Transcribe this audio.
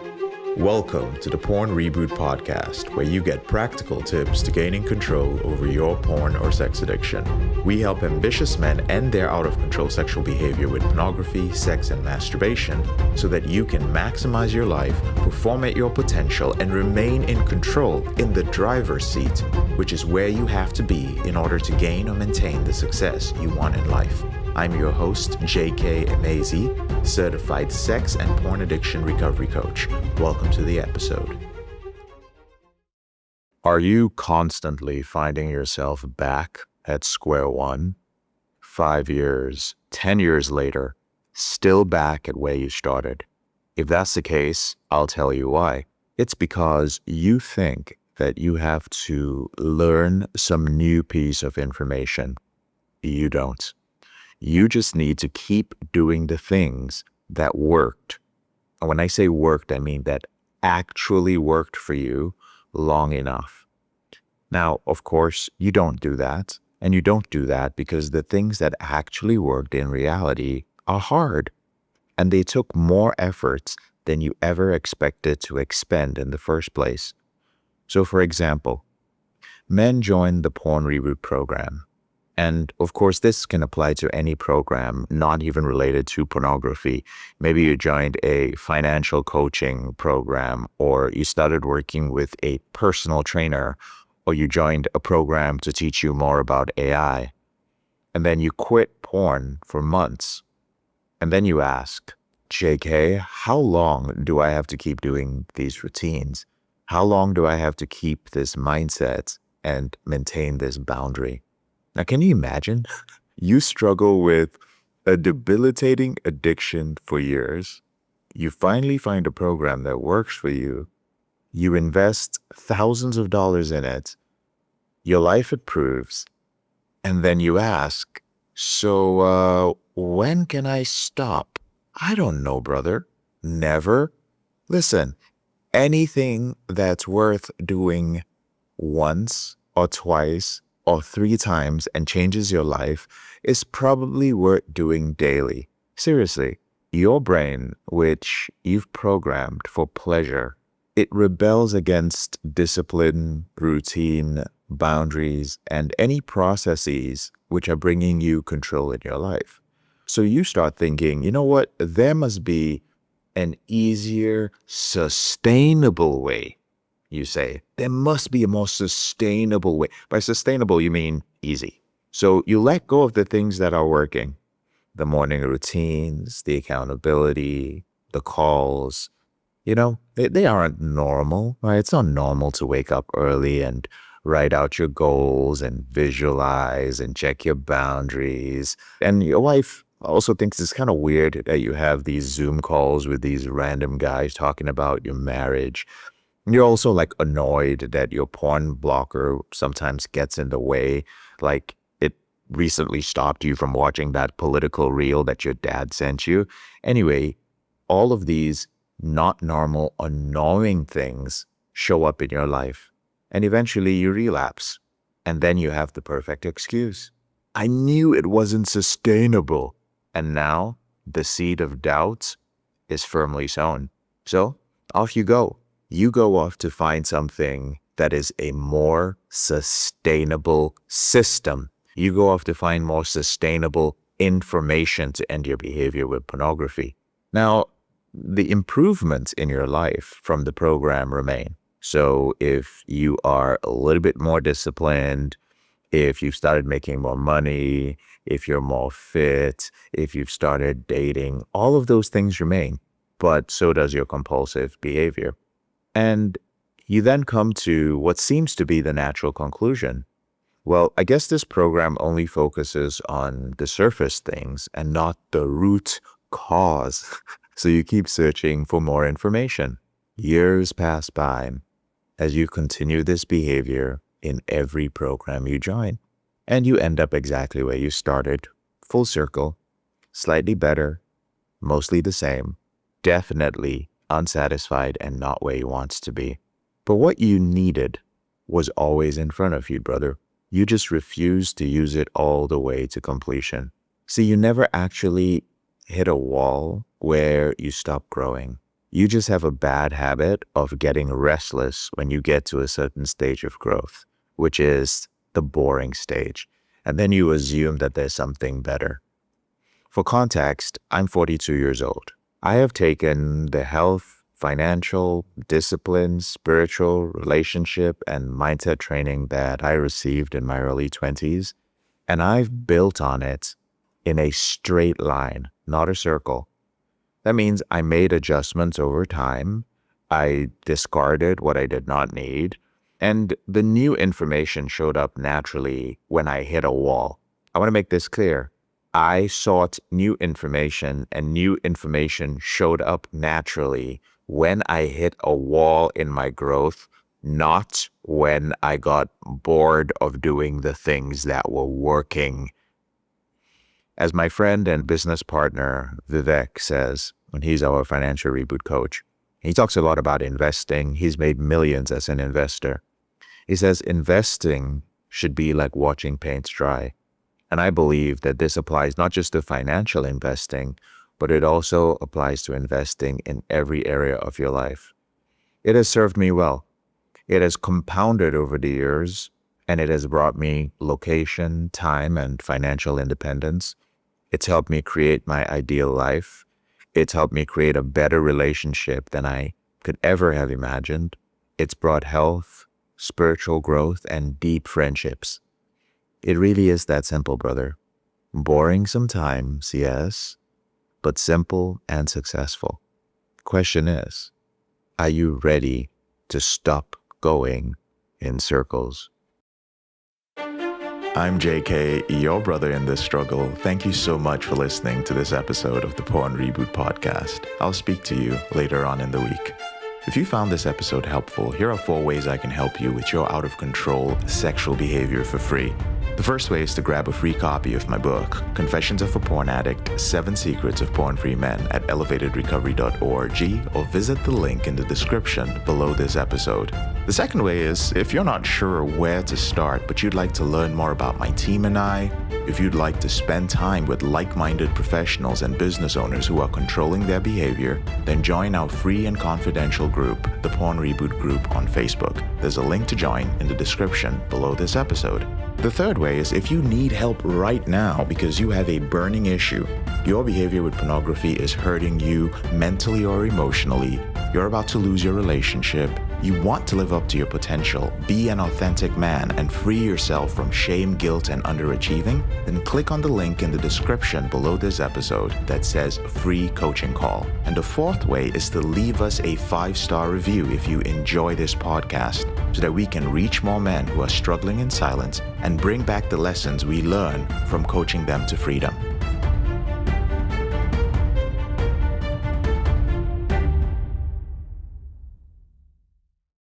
Welcome to the Porn Reboot podcast, where you get practical tips to gaining control over your porn or sex addiction. We help ambitious men end their out-of-control sexual behavior with pornography, sex, and masturbation so that you can maximize your life, perform at your potential, and remain in control in the driver's seat, which is where you have to be in order to gain or maintain the success you want in life. I'm your host, J.K. Amazy, certified sex and porn addiction recovery coach. Welcome to the episode. Are you constantly finding yourself back at square one? 5 years, 10 years later, still back at where you started? If that's the case, I'll tell you why. It's because you think that you have to learn some new piece of information. You don't. You just need to keep doing the things that worked. And when I say worked, I mean that actually worked for you long enough. Now, of course, you don't do that. And you don't do that because the things that actually worked in reality are hard. And they took more efforts than you ever expected to expend in the first place. So, for example, men joined the Porn Reboot program. And of course, this can apply to any program, not even related to pornography. Maybe you joined a financial coaching program, or you started working with a personal trainer, or you joined a program to teach you more about AI. And then you quit porn for months. And then you ask, JK, how long do I have to keep doing these routines? How long do I have to keep this mindset and maintain this boundary? Now, can you imagine? You struggle with a debilitating addiction for years. You finally find a program that works for you. You invest thousands of dollars in it. Your life improves. And then you ask, so when can I stop? I don't know, brother. Never. Listen, anything that's worth doing once or twice or 3 times and changes your life is probably worth doing daily. Seriously, your brain, which you've programmed for pleasure, it rebels against discipline, routine, boundaries, and any processes which are bringing you control in your life. So you start thinking, you know what, there must be an easier, sustainable way. You say, there must be a more sustainable way. By sustainable, you mean easy. So you let go of the things that are working, the morning routines, the accountability, the calls. You know, they aren't normal, right? It's not normal to wake up early and write out your goals and visualize and check your boundaries. And your wife also thinks it's kind of weird that you have these Zoom calls with these random guys talking about your marriage. You're also like annoyed that your porn blocker sometimes gets in the way. Like it recently stopped you from watching that political reel that your dad sent you. Anyway, all of these not normal, annoying things show up in your life. And eventually you relapse. And then you have the perfect excuse. I knew it wasn't sustainable. And now the seed of doubt is firmly sown. So off you go. You go off to find something that is a more sustainable system. You go off to find more sustainable information to end your behavior with pornography. Now, the improvements in your life from the program remain. So if you are a little bit more disciplined, if you've started making more money, if you're more fit, if you've started dating, all of those things remain. But so does your compulsive behavior. And you then come to what seems to be the natural conclusion. Well, I guess this program only focuses on the surface things and not the root cause. So you keep searching for more information. Years pass by as you continue this behavior in every program you join. And you end up exactly where you started, full circle, slightly better, mostly the same, definitely unsatisfied and not where you want to be. But what you needed was always in front of you, brother. You just refused to use it all the way to completion. See, you never actually hit a wall where you stop growing. You just have a bad habit of getting restless when you get to a certain stage of growth, which is the boring stage. And then you assume that there's something better. For context, I'm 42 years old. I have taken the health, financial, discipline, spiritual, relationship, and mindset training that I received in my early 20s, and I've built on it in a straight line, not a circle. That means I made adjustments over time. I discarded what I did not need, and the new information showed up naturally when I hit a wall. I want to make this clear. I sought new information, and new information showed up naturally when I hit a wall in my growth, not when I got bored of doing the things that were working. As my friend and business partner, Vivek, says, when he's our financial reboot coach, he talks a lot about investing. He's made millions as an investor. He says investing should be like watching paint dry. And I believe that this applies not just to financial investing, but it also applies to investing in every area of your life. It has served me well. It has compounded over the years, and it has brought me location, time, and financial independence. It's helped me create my ideal life. It's helped me create a better relationship than I could ever have imagined. It's brought health, spiritual growth, and deep friendships. It really is that simple, brother. Boring sometimes, yes, but simple and successful. Question is, are you ready to stop going in circles? I'm JK, your brother in this struggle. Thank you so much for listening to this episode of the Porn Reboot podcast. I'll speak to you later on in the week. If you found this episode helpful, here are 4 ways I can help you with your out-of-control sexual behavior for free. The first way is to grab a free copy of my book, Confessions of a Porn Addict, 7 Secrets of Porn-Free Men at elevatedrecovery.org, or visit the link in the description below this episode. The second way is, if you're not sure where to start, but you'd like to learn more about my team and I, if you'd like to spend time with like-minded professionals and business owners who are controlling their behavior, then join our free and confidential group, the Porn Reboot Group on Facebook. There's a link to join in the description below this episode. The third way is if you need help right now because you have a burning issue, your behavior with pornography is hurting you mentally or emotionally, you're about to lose your relationship, you want to live up to your potential, be an authentic man, and free yourself from shame, guilt, and underachieving, then click on the link in the description below this episode that says free coaching call. And the fourth way is to leave us a 5-star review if you enjoy this podcast, so that we can reach more men who are struggling in silence and bring back the lessons we learn from coaching them to freedom.